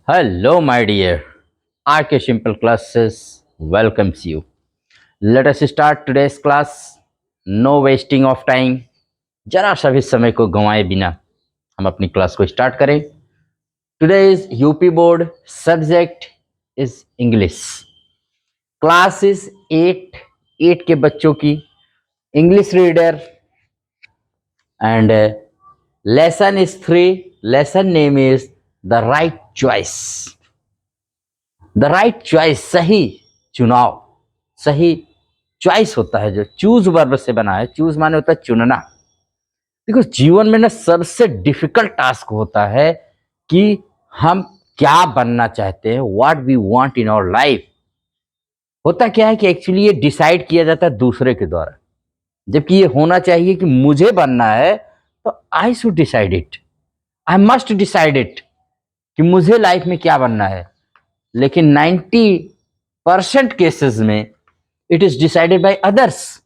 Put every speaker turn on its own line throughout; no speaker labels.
Hello, my dear. RK Simple Classes welcomes you. Let us start today's class. No wasting of time. जरा सा भी समय को गंवाए बिना हम अपनी क्लास को स्टार्ट करें. Today's UP board subject is English. Class is 8 के बच्चों की English reader and lesson is 3. Lesson name is the right choice. The right choice, सही चुनाव, सही चॉइस होता है जो चूज वर्ब से बना है. चूज माने होता है चुनना. देखो जीवन में ना सबसे डिफिकल्ट टास्क होता है कि हम क्या बनना चाहते हैं, what we want in our life. होता क्या है कि एक्चुअली ये डिसाइड किया जाता है दूसरे के द्वारा, जबकि ये होना चाहिए कि मुझे बनना है तो I should decide it, I must decide it कि मुझे लाइफ में क्या बनना है. लेकिन 90% केसेस में it is decided by others.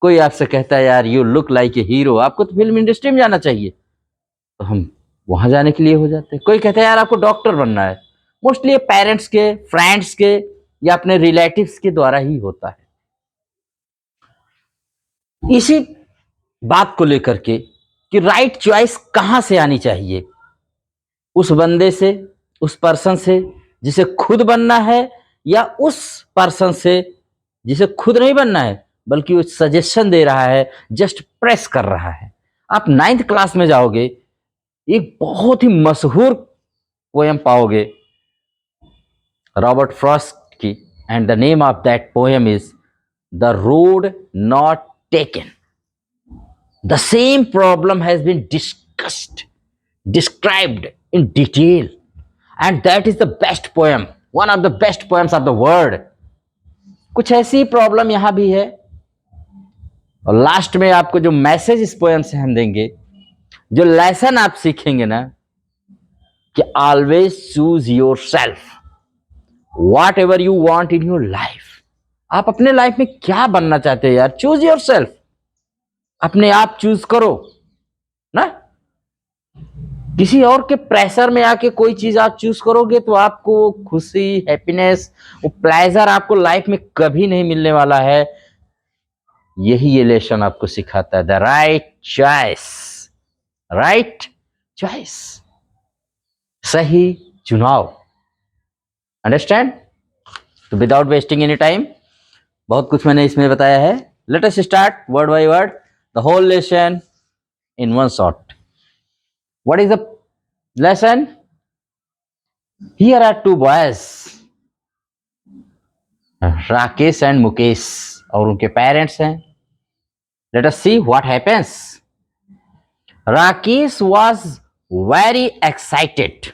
कोई आपसे कहता है यार you look like a hero, आपको तो फिल्म इंडस्ट्री में जाना चाहिए, तो हम वहां जाने के लिए हो जाते हैं. कोई कहता है यार आपको डॉक्टर बनना है, मोस्टली पेरेंट्स के, फ्रेंड्स के या अपने रिलेटिव्स के द्वारा ही होता है. इसी बात को लेकर के कि राइट चॉइस कहां से आनी चाहिए, उस बंदे से, उस पर्सन से जिसे खुद बनना है, या उस पर्सन से जिसे खुद नहीं बनना है बल्कि वो सजेशन दे रहा है, जस्ट प्रेस कर रहा है. आप 9th क्लास में जाओगे, एक बहुत ही मशहूर पोएम पाओगे रॉबर्ट फ्रॉस्ट की, and the name of that poem is the road not taken. The same problem has been discussed, described in detail, and that is the best poem, one of the best poems of the world. कुछ ऐसी problem यहां भी है, और last में आपको जो message इस पोएम से हम देंगे, जो लेसन आप सीखेंगे ना, कि always choose your self, what ever you want in your life. आप अपने लाइफ में क्या बनना चाहते हैं यार, चूज योर सेल्फ. अपने आप चूज करो ना. किसी और के प्रेशर में आके कोई चीज आप चूज करोगे तो आपको खुशी, हैप्पीनेस, वो प्लेजर आपको लाइफ में कभी नहीं मिलने वाला है. यही ये लेसन आपको सिखाता है, the right choice. Right choice, सही चुनाव. अंडरस्टैंड? तो विदाउट वेस्टिंग एनी टाइम, बहुत कुछ मैंने इसमें बताया है. Let us start word by word the whole lesson in one shot. What is the lesson? Here are two boys, Rakesh and Mukesh, और उनके पेरेंट्स हैं. Let us see what happens. Rakesh was very excited.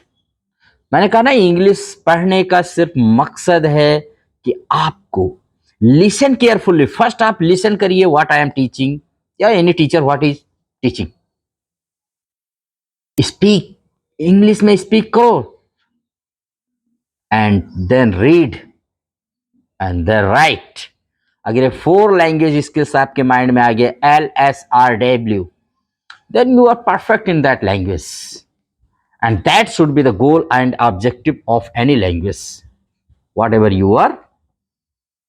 मैंने कहा ना इंग्लिश पढ़ने का सिर्फ मकसद है कि आपको लिसन केयरफुली. फर्स्ट आप लिसन करिए व्हाट आई एम टीचिंग, या any teacher what is teaching. Speak, English में स्पीक करो, and then read and then write. अगर 4 लैंग्वेज स्किल्स आपके माइंड में आ गए, LSRW, then you are perfect in that language, and that should be the goal and objective of any language. Whatever you are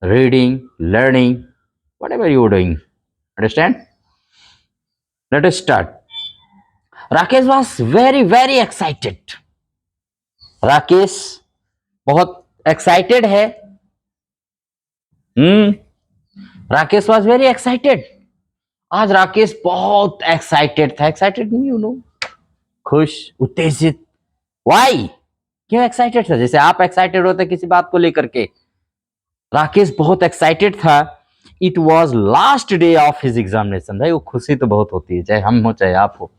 reading, learning, whatever you are doing. Understand? Let us start. Rakesh was very very excited. Rakesh बहुत excited है. Rakesh was very excited. आज राकेश बहुत excited था. Excited you know, खुश, उत्तेजित. Y, क्यों excited था? जैसे आप एक्साइटेड होते किसी बात को लेकर के. राकेश बहुत एक्साइटेड था. It was last day of his examination. भाई वो खुशी तो बहुत होती है, चाहे हम हो चाहे आप हो.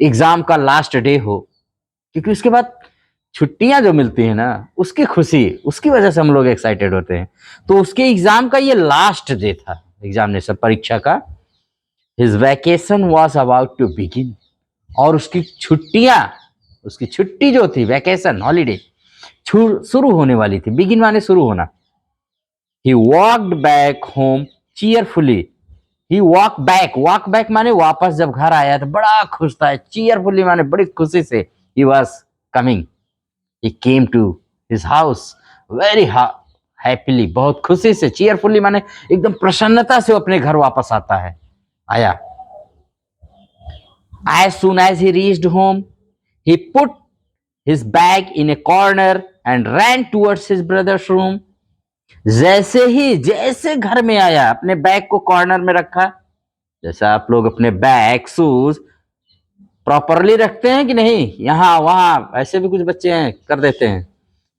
एग्जाम का लास्ट डे हो, क्योंकि उसके बाद छुट्टियां जो मिलती है ना, उसकी खुशी, उसकी वजह से हम लोग एक्साइटेड होते हैं. तो उसके एग्जाम का ये लास्ट डे था, एग्जामिनेशन, परीक्षा का. His vacation was about to begin. और उसकी छुट्टियां, उसकी छुट्टी जो थी, वैकेशन, हॉलीडे, शुरू होने वाली थी. बिगिन माने शुरू होना. ही वॉक्ड बैक होम चीयरफुली. ही वॉक बैक माने वापस जब घर आया तो बड़ा खुश था. चीयरफुली माने बड़ी खुशी से. He was coming. He came to his house very happily, बहुत खुशी से, cheerfully माने एकदम प्रसन्नता से अपने घर वापस आता है, आया। As soon as he reached home, he put his bag in a corner and ran towards his brother's room. जैसे घर में आया, अपने बैग को कॉर्नर में रखा। जैसा आप लोग अपने बैग शूज प्रॉपरली रखते हैं कि नहीं, यहाँ वहां ऐसे भी कुछ बच्चे हैं कर देते हैं,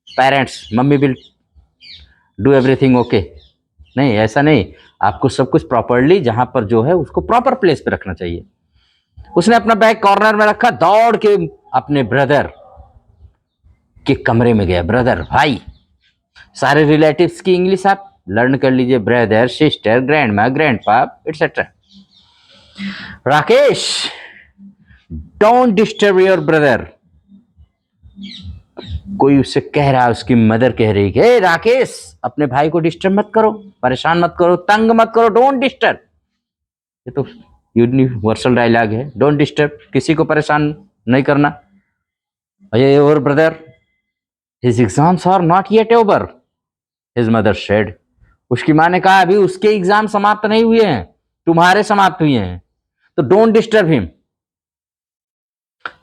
parents mummy will do everything okay, नहीं ऐसा नहीं, आपको सब कुछ प्रॉपरली जहां पर जो है उसको प्रॉपर प्लेस पे रखना चाहिए। उसने अपना बैग कॉर्नर में रखा, दौड़ के अपने ब्रदर के कमरे में गया। ब्रदर भाई, सारे रिलेटिव्स की इंग्लिश आप लर्न कर लीजिए, ब्रदर, सिस्टर, ग्रैंड माँ, ग्रैंड पाप etcetera. Rakesh, don't disturb your brother. कोई उससे कह रहा है, उसकी मदर कह रही है, राकेश अपने भाई को डिस्टर्ब मत करो, परेशान मत करो, तंग मत करो, डोंट डिस्टर्ब। ये तो यूनिवर्सल डायलॉग है, डोंट डिस्टर्ब, किसी को परेशान नहीं करना। और brother, his exams are not yet over, his mother said. उसकी माँ ने कहा अभी उसके एग्जाम समाप्त नहीं हुए हैं, तुम्हारे समाप्त हुए हैं, तो don't disturb him.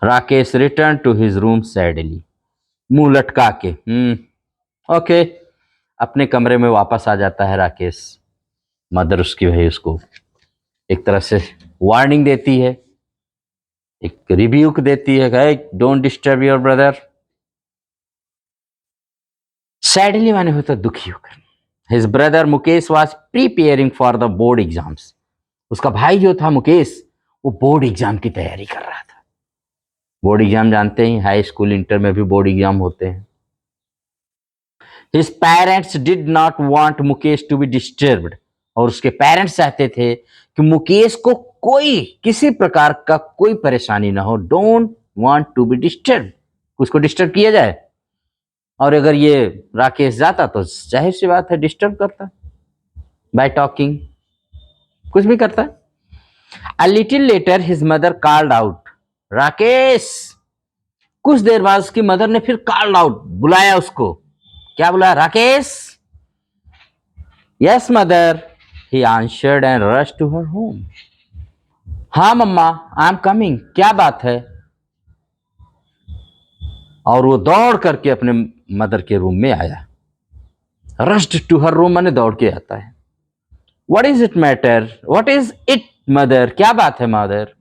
Rakesh return to his room sadly, मुंह लटका के ओके, अपने कमरे में वापस आ जाता है राकेश। मदर उसकी भाई उसको एक तरह से वार्निंग देती है, एक रिव्यूक देती है, don't disturb your brother. Sadly माने होता दुखी होकर। His brother Mukesh was preparing for the board exams. उसका भाई जो था मुकेश, वो बोर्ड एग्जाम की तैयारी कर रहा था। बोर्ड एग्जाम जानते हैं, हाई स्कूल इंटर में भी बोर्ड एग्जाम होते हैं। His parents did not want Mukesh to be disturbed, और उसके पेरेंट्स चाहते थे कि मुकेश को कोई किसी प्रकार का कोई परेशानी ना हो, don't want to be disturb, उसको डिस्टर्ब किया जाए। और अगर ये राकेश जाता तो जाहिर सी बात है डिस्टर्ब करता, बाय टॉकिंग कुछ भी करता। A little later his mother called out, Rakesh. कुछ देर बाद उसकी मदर ने फिर कॉल्ड आउट, बुलाया उसको। क्या बुलाया? Rakesh. Yes mother, he answered and rushed to her home. हाँ मम्मा, आई एम कमिंग, क्या बात है? और वो दौड़ करके अपने मदर के रूम में आया। रश्ड टू हर रूम माने दौड़ के आता है। What is it matter, what is it mother, क्या बात है मदर?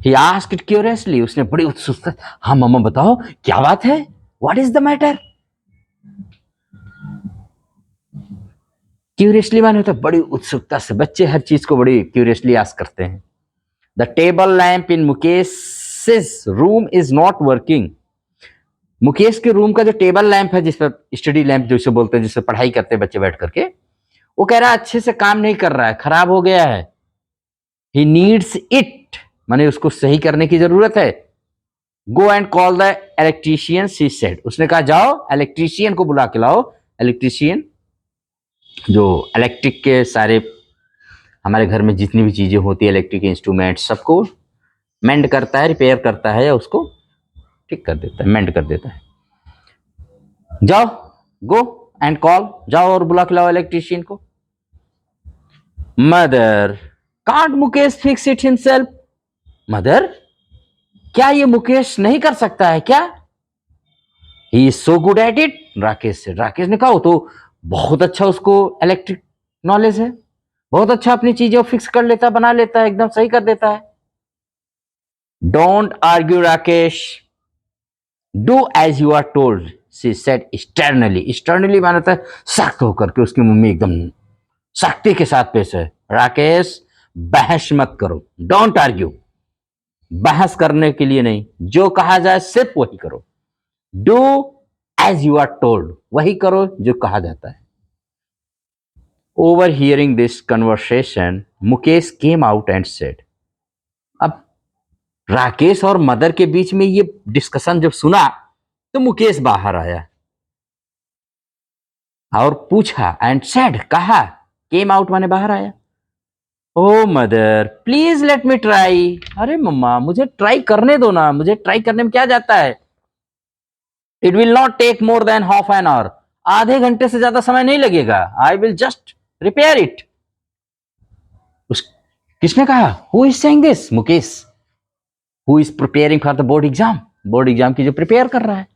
ही आस्क्ड क्यूरियसली, उसने बड़ी उत्सुकता, हाँ मम्मा बताओ क्या बात है, what is the matter? Curiously माने होता है बड़ी उत्सुकता से, बच्चे हर चीज को बड़ी क्यूरियसली आस्क करते हैं। The table lamp in Mukesh room is not working. Mukesh के रूम का जो टेबल लैंप है, जिस पर स्टडी लैंप जिसे बोलते हैं, जिससे पढ़ाई करते हैं बच्चे बैठ करके, वो कह रहा है अच्छे से काम नहीं कर रहा है, खराब हो गया है। ही नीड्स इट, माने उसको सही करने की जरूरत है। Go and call the electrician, she said. उसने कहा जाओ इलेक्ट्रीशियन को बुला के लाओ। इलेक्ट्रीशियन जो इलेक्ट्रिक के सारे हमारे घर में जितनी भी चीजें होती है, इलेक्ट्रिक इंस्ट्रूमेंट, सबको मेंड करता है, रिपेयर करता है, या उसको ठीक कर देता है, मेंड कर देता है। जाओ, गो एंड कॉल, जाओ और बुला के लाओ इलेक्ट्रीशियन को। Mother, can't Mukesh fix it himself? Mother, क्या ये मुकेश नहीं कर सकता है क्या? He is so good at it, Rakesh से। राकेश ने कहा तो बहुत अच्छा उसको इलेक्ट्रिक नॉलेज है, बहुत अच्छा अपनी चीजें फिक्स कर लेता है, बना लेता है, एकदम सही कर देता है। Don't argue Rakesh, do as you are told, she said sternly. Sternly मानता है सख्त होकर के, उसकी मम्मी एकदम सख्ती के साथ पेश है। राकेश, बहस मत करो, डोंट आर्ग्यू, बहस करने के लिए नहीं, जो कहा जाए सिर्फ वही करो। Do as you are told, वही करो जो कहा जाता है। Overhearing this conversation Mukesh came out and said. अब राकेश और मदर के बीच में ये डिस्कशन जब सुना तो मुकेश बाहर आया और पूछा, एंड सेड, कहा, केम आउट माने बाहर आया। Oh mother, please let me try. अरे मम्मा, मुझे ट्राई करने दो ना, मुझे ट्राई करने में क्या जाता है? It will not take more than half an hour, आधे घंटे से ज्यादा समय नहीं लगेगा, I will just repair it. उस किसने कहा? Who is saying this? Mukesh, who is preparing for the board exam, board exam की जो प्रिपेयर कर रहा है।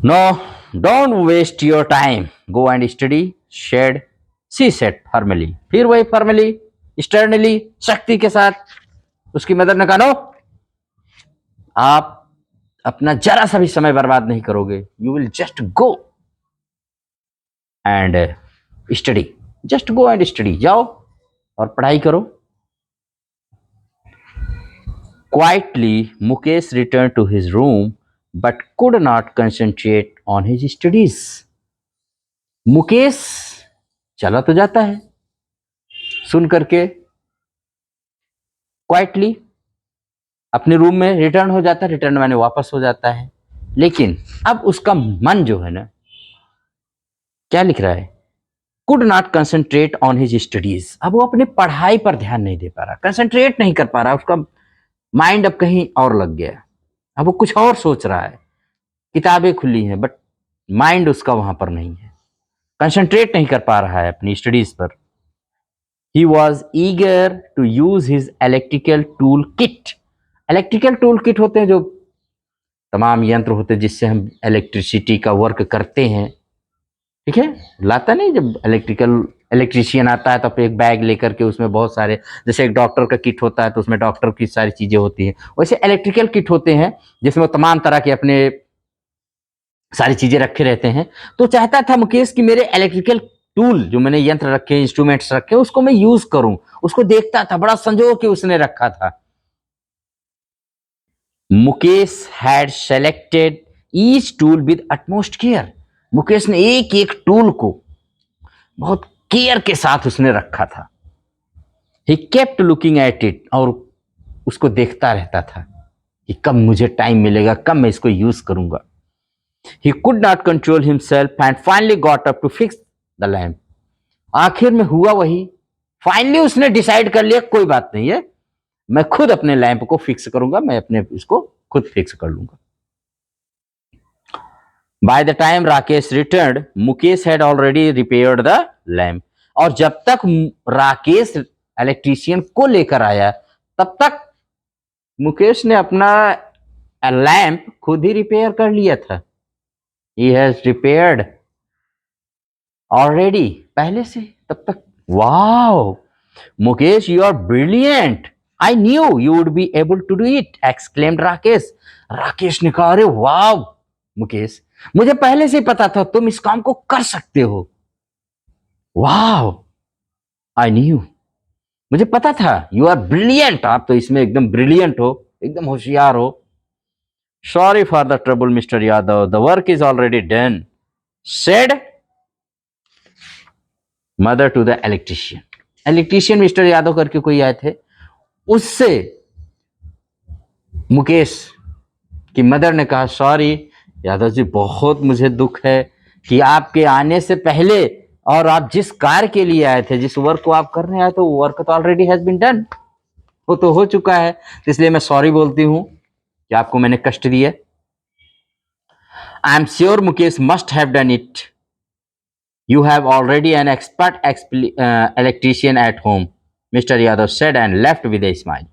No, don't waste your time, go and study, shed see set formally. फिर वही फॉर्मली स्टर्नली शक्ति के साथ उसकी मदर ने कहा, नो, आप अपना जरा सा भी समय बर्बाद नहीं करोगे, you will just go and study, just go and study, जाओ और पढ़ाई करो। Quietly Mukesh return to his room but could not concentrate on his studies. Mukesh चला तो जाता है, सुन करके क्वाइटली अपने रूम में रिटर्न हो जाता है, रिटर्न माने वापस हो जाता है, लेकिन अब उसका मन जो है ना, क्या लिख रहा है? Could not concentrate on his studies. अब वो अपने पढ़ाई पर ध्यान नहीं दे पा रहा, कंसंट्रेट नहीं कर पा रहा, उसका माइंड अब कहीं और लग गया, अब वो कुछ और सोच रहा है। किताबें खुली हैं बट माइंड उसका वहां पर नहीं है, कंसंट्रेट नहीं कर पा रहा है अपनी स्टडीज पर। He was eager to use his electrical tool kit. Electrical tool kit होते हैं जो तमाम यंत्र होते हैं जिससे हम इलेक्ट्रिसिटी का वर्क करते हैं, ठीक है, लाता नहीं, जब इलेक्ट्रिशियन आता है तो आप एक बैग लेकर के उसमें बहुत सारे, जैसे एक डॉक्टर का किट होता है तो उसमें डॉक्टर की सारी चीजें होती हैं, वैसे इलेक्ट्रिकल किट होते हैं जिसमें वो तमाम तरह के अपने सारी चीजें रखे रहते हैं। तो चाहता था मुकेश कि मेरे इलेक्ट्रिकल टूल जो मैंने यंत्र रखे, इंस्ट्रूमेंट्स रखे, उसको मैं यूज करूं, उसको देखता था, बड़ा संजो के उसने रखा था। Mukesh had selected each tool with utmost care. Mukesh ने एक एक टूल को बहुत केयर के साथ उसने रखा था। He kept looking at it, और उसको देखता रहता था कि कब मुझे टाइम मिलेगा, कब मैं इसको यूज करूंगा। He could not control himself and finally got up to fix the lamp. आखिर में हुआ वही, फाइनली उसने डिसाइड कर लिया कोई बात नहीं है, मैं खुद अपने लैंप को फिक्स करूंगा, मैं अपने इसको खुद फिक्स कर लूंगा। By the time Rakesh return, Mukesh had already repaired the lamp. और जब तक राकेश इलेक्ट्रीशियन को लेकर आया तब तक मुकेश ने अपना लैंप खुद ही रिपेयर कर लिया था। ही हैज रिपेयर्ड ऑलरेडी, पहले से, तब तक। Wow Mukesh, you are brilliant, I knew you would be able to do it, exclaimed Rakesh. Rakesh ने कहा, अरे वाह मुकेश, मुझे पहले से पता था तुम इस काम को कर सकते हो। वाह, आई न्यू, मुझे पता था, यू आर ब्रिलियंट, आप तो इसमें एकदम ब्रिलियंट हो, एकदम होशियार हो। Sorry for the trouble mister Yadav, the work is already done, said mother to the electrician. Electrician mister Yadav करके कोई आए थे, उससे मुकेश की मदर ने कहा, सॉरी यादव जी, बहुत मुझे दुख है कि आपके आने से पहले और आप जिस कार्य के लिए आए थे, जिस वर्क को आप करने आए थे, वो वर्क तो ऑलरेडी हैज बीन डन, वो तो हो चुका है, तो इसलिए मैं सॉरी बोलती हूं कि आपको मैंने कष्ट दिया। I am sure Mukesh must have done it, you have already an expert electrician at home, mister Yadav said and left with a smile.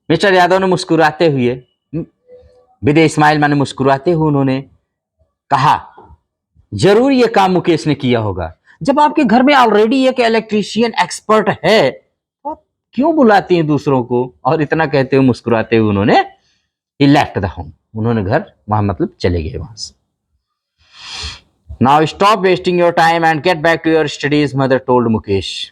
Mister Yadav ने मुस्कुराते हुए, विद ए स्माइल माने मुस्कुराते हुए उन्होंने कहा, जरूर ये काम मुकेश ने किया होगा, जब आपके घर में ऑलरेडी एक इलेक्ट्रीशियन एक्सपर्ट है तो क्यों बुलाती हैं दूसरों को। और इतना कहते हुए मुस्कुराते हुए उन्होंने ही लेफ्ट द होम, उन्होंने घर वहां मतलब चले गए वहां से। Now stop wasting your time and get back to your studies, mother told Mukesh.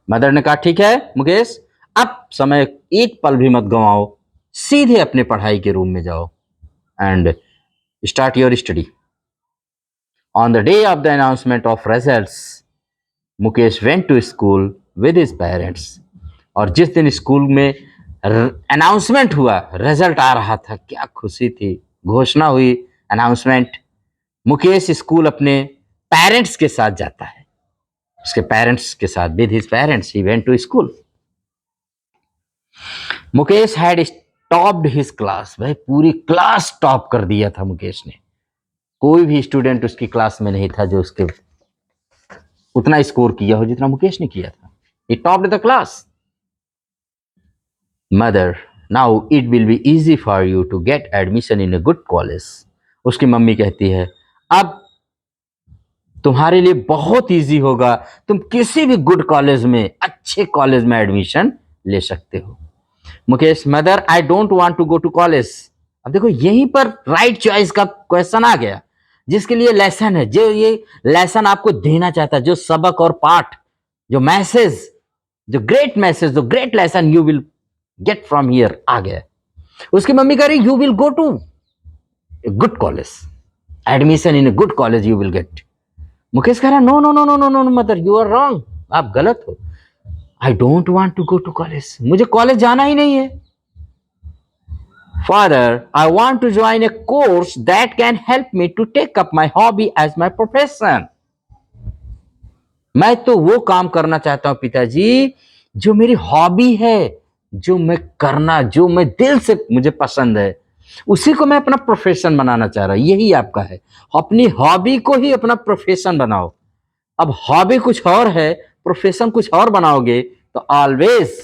Mother ने कहा, ठीक है मुकेश, अब समय एक पल भी मत गंवाओ, सीधे अपने पढ़ाई के रूम में जाओ and start your study. On the day of the announcement of results, Mukesh went to school with his parents. और जिस दिन स्कूल में अनाउंसमेंट हुआ, रिजल्ट आ रहा था, क्या खुशी थी, घोषणा हुई, अनाउंसमेंट, मुकेश स्कूल अपने पेरेंट्स के साथ जाता है, उसके पेरेंट्स के साथ, with his parents he went to school. Mukesh had topped his class, भाई पूरी क्लास टॉप कर दिया था मुकेश ने। कोई भी स्टूडेंट उसकी क्लास में नहीं था जो उसके उतना स्कोर किया हो जितना मुकेश ने किया था। He topped the class. Mother, now it will be easy for you to get admission in a good college. उसकी मम्मी कहती है अब तुम्हारे लिए बहुत इजी होगा, तुम किसी भी गुड कॉलेज में, अच्छे कॉलेज में एडमिशन ले सकते हो। Mukesh, mother I don't want to go to college. अब देखो यहीं पर राइट चॉइस का क्वेश्चन आ गया, जिसके लिए लेसन है, जो ये लेसन आपको देना चाहता है, जो सबक और पाठ, जो मैसेज, जो ग्रेट मैसेज, जो great lesson you will get from here आ गया। उसकी मम्मी कह रही you will go to a good college, admission in a good college you will get. Mukesh कह रहा no no no no no no mother, you are wrong, आप गलत हो। I don't want to go to college, मुझे college जाना ही नहीं है। Father, I want to join A course that can help me to take up my hobby as my profession. मैं तो वो काम करना चाहता हूं पिताजी जो मेरी हॉबी है, जो मैं करना, जो मैं दिल से मुझे पसंद है, उसी को मैं अपना प्रोफेशन बनाना चाह रहा हूं। यही आपका है, अपनी हॉबी को ही अपना प्रोफेशन बनाओ। अब हॉबी कुछ और है, प्रोफेशन कुछ और बनाओगे तो ऑलवेज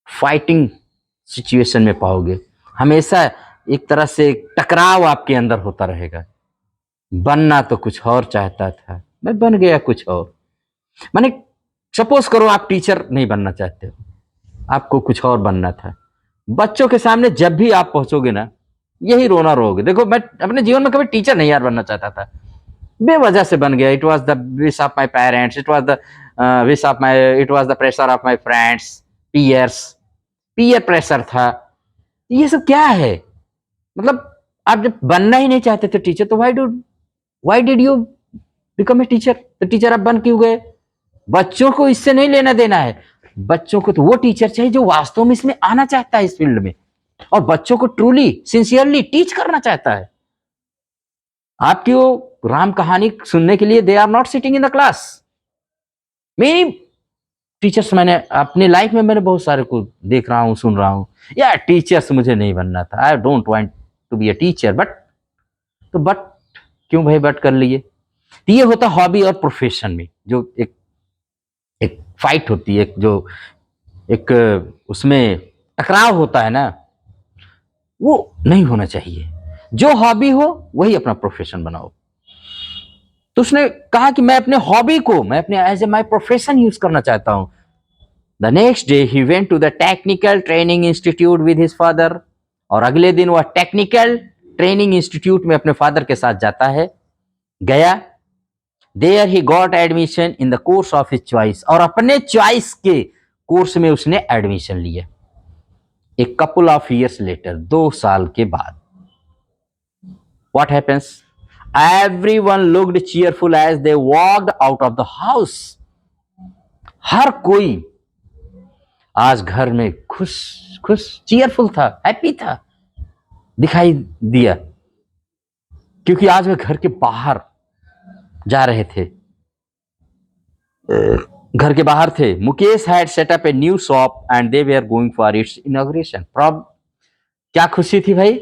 फाइटिंग सिचुएशन में पाओगे। हमेशा एक तरह से टकराव आपके अंदर होता रहेगा। बनना तो कुछ और चाहता था, मैं बन गया कुछ और। माने सपोज करो आप टीचर नहीं बनना चाहते हो, आपको कुछ और बनना था। बच्चों के सामने जब भी आप पहुंचोगे ना, यही रोना रोगे। देखो मैं अपने जीवन में कभी टीचर नहीं यार बनना चाहता था, बेवजह से बन गया। It was the wish of my parents, it was the wish of my, it was the pressure of my friends, peers, peer pressure था। ये सब क्या है? मतलब आप जब बनना ही नहीं चाहते थे टीचर, तो why did you become a teacher? तो टीचर आप बन क्यों गए? बच्चों को इससे नहीं लेना देना है। बच्चों को तो वो टीचर चाहिए जो वास्तव में इसमें आना चाहता है, इस फील्ड में, और बच्चों को ट्रूली सिंसियरली टीच करना चाहता है। आपकी वो राम कहानी सुनने के लिए they are not sitting in the class. मेरी टीचर्स, मैंने अपनी लाइफ में मैंने बहुत सारे को देख रहा हूँ, सुन रहा हूँ, या टीचर्स मुझे नहीं बनना था, I don't want to be a teacher, but तो बट क्यों भाई बट कर लिए? तो ये होता हॉबी और प्रोफेशन में जो एक एक फाइट होती है, जो एक उसमें टकराव होता है ना, वो नहीं होना चाहिए। जो हॉबी हो वही अपना प्रोफेशन बनाओ। तो उसने कहा कि मैं अपने हॉबी को, मैं अपने as a my profession use करना चाहता हूं। The next day he went to the technical training institute with his father. और अगले दिन वह टेक्निकल ट्रेनिंग इंस्टीट्यूट में अपने फादर के साथ जाता है, गया। There he got admission in the course of his choice, और अपने चॉइस के कोर्स में उसने एडमिशन लिया। एक कपल ऑफ ईयर्स लेटर, 2 साल के बाद, what happens? Everyone looked cheerful as they walked out of the house. हर कोई आज घर में खुश खुश, चीयरफुल था, हैप्पी था, दिखाई दिया, क्योंकि आज वे घर के बाहर जा रहे थे, घर के बाहर थे। Mukesh had set up a new shop and they were going for its inauguration. क्या खुशी थी भाई,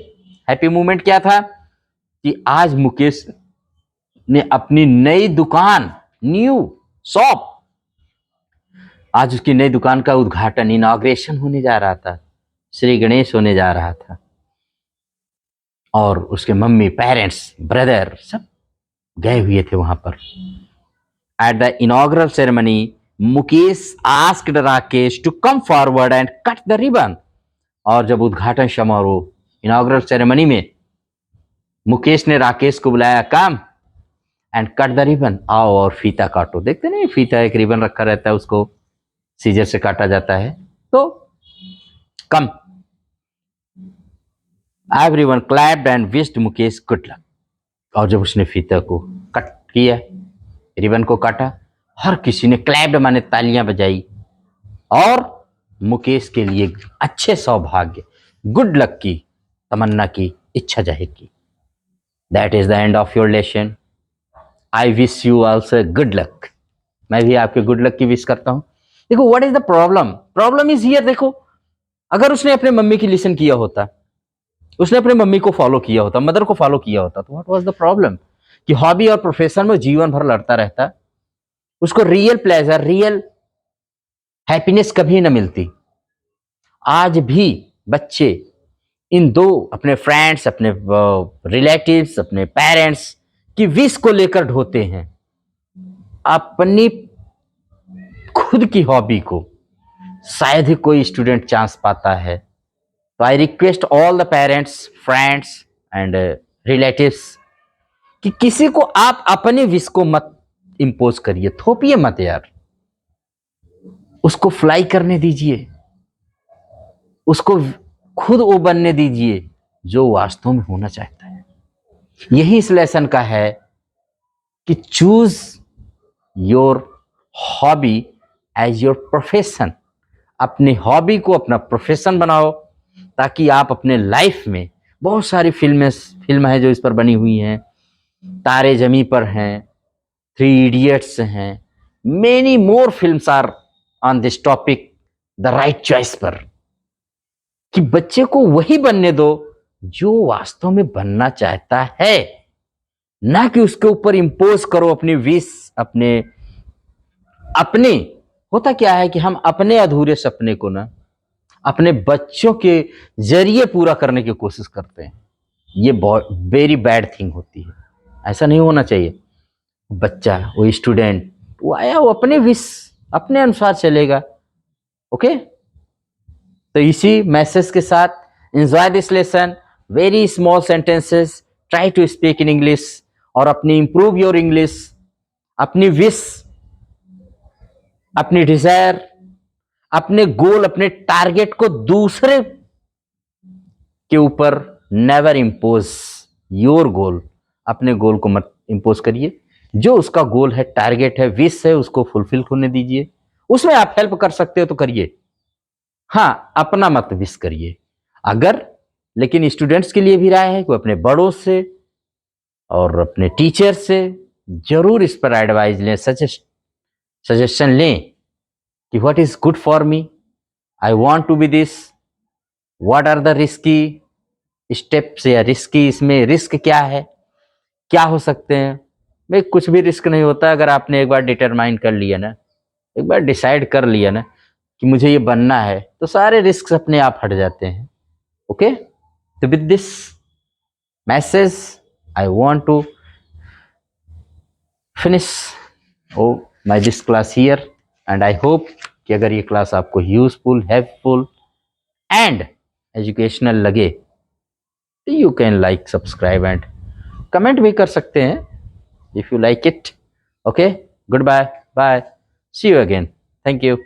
हैप्पी मोमेंट क्या था कि आज मुकेश ने अपनी नई दुकान, न्यू शॉप, आज उसकी नई दुकान का उद्घाटन, इनॉग्रेशन होने जा रहा था, श्री गणेश होने जा रहा था। और उसके मम्मी, पेरेंट्स, ब्रदर सब गए हुए थे वहां पर। At the inaugural ceremony Mukesh asked Rakesh to come forward and cut the ribbon. और जब उद्घाटन समारोह, इनॉग्रल सेरेमनी में मुकेश ने राकेश को बुलाया, come and cut the ribbon, आओ और फीता काटो। देखते नहीं, फीता एक रिबन रखा रहता है, उसको सीजर से काटा जाता है। तो कम। Everyone clapped and wished Mukesh good luck. और जब उसने फीता को कट किया, रिबन को काटा, हर किसी ने क्लैप्ड माने तालियां बजाई और मुकेश के लिए अच्छे सौभाग्य, गुड लक की तमन्ना की, इच्छा जाहिर की। That is the end of your lesson. I wish you also good luck. मैं भी आपके गुड लक की विश करता हूं। देखो what is the problem, problem is here. देखो अगर उसने अपने मम्मी की लिसन किया होता, उसने अपने मम्मी को फॉलो किया होता, मदर को फॉलो किया होता, तो व्हाट वाज द प्रॉब्लम कि हॉबी और प्रोफेशन में जीवन भर लड़ता रहता, उसको रियल प्लेजर, रियल हैप्पीनेस कभी न मिलती। आज भी बच्चे इन दो, अपने फ्रेंड्स, अपने रिलेटिव्स, अपने पेरेंट्स की विश को लेकर ढोते हैं। अपनी खुद की हॉबी को शायद ही कोई स्टूडेंट चांस पाता है। तो I request all the parents, friends and relatives कि किसी को आप अपने विश को मत इम्पोज करिए, थोपिए मत यार। उसको फ्लाई करने दीजिए, उसको खुद वो बनने दीजिए जो वास्तव में होना चाहता है। यही इस लेसन का है कि choose your hobby as your profession. अपनी हॉबी को अपना प्रोफेशन बनाओ, ताकि आप अपने लाइफ में, बहुत सारी फिल्म है जो इस पर बनी हुई हैं, तारे जमी पर हैं, थ्री इडियट्स हैं, many more films are on this topic, the right choice पर, कि बच्चे को वही बनने दो जो वास्तव में बनना चाहता है, ना कि उसके ऊपर इंपोज करो अपनी विश। अपने अपने होता क्या है कि हम अपने अधूरे सपने को ना अपने बच्चों के जरिए पूरा करने की कोशिश करते हैं। ये बहुत वेरी बैड थिंग होती है, ऐसा नहीं होना चाहिए। बच्चा, वो स्टूडेंट, वो आया, वो अपने विश, अपने अनुसार चलेगा। ओके, तो इसी मैसेज के साथ enjoy this lesson, very small sentences, try to speak in English और अपनी इंप्रूव योर इंग्लिश। अपनी विश, अपनी डिजायर, अपने गोल, अपने टारगेट को दूसरे के ऊपर नेवर इंपोज योर गोल। अपने गोल को मत इंपोज करिए, जो उसका गोल है, टारगेट है, विश है, उसको फुलफिल होने दीजिए। उसमें आप हेल्प कर सकते हो तो करिए, हाँ अपना मत विश करिए। अगर, लेकिन स्टूडेंट्स के लिए भी राय है कि अपने बड़ों से और अपने टीचर से जरूर इस पर एडवाइस लें, सजेशन लें कि what is good for me, I want to be this, what are the risky steps, या रिस्की, इसमें रिस्क क्या है, क्या हो सकते हैं। भाई कुछ भी रिस्क नहीं होता, अगर आपने एक बार डिटरमाइन कर लिया ना, एक बार डिसाइड कर लिया ना कि मुझे ये बनना है, तो सारे रिस्क अपने आप हट जाते हैं। ओके, तो with this message I want to finish my this class here, and I hope कि अगर ये क्लास आपको यूजफुल, हेल्पफुल एंड एजुकेशनल लगे, you can like, subscribe and comment भी कर सकते हैं if you like it. Okay, goodbye, bye, see you again, thank you.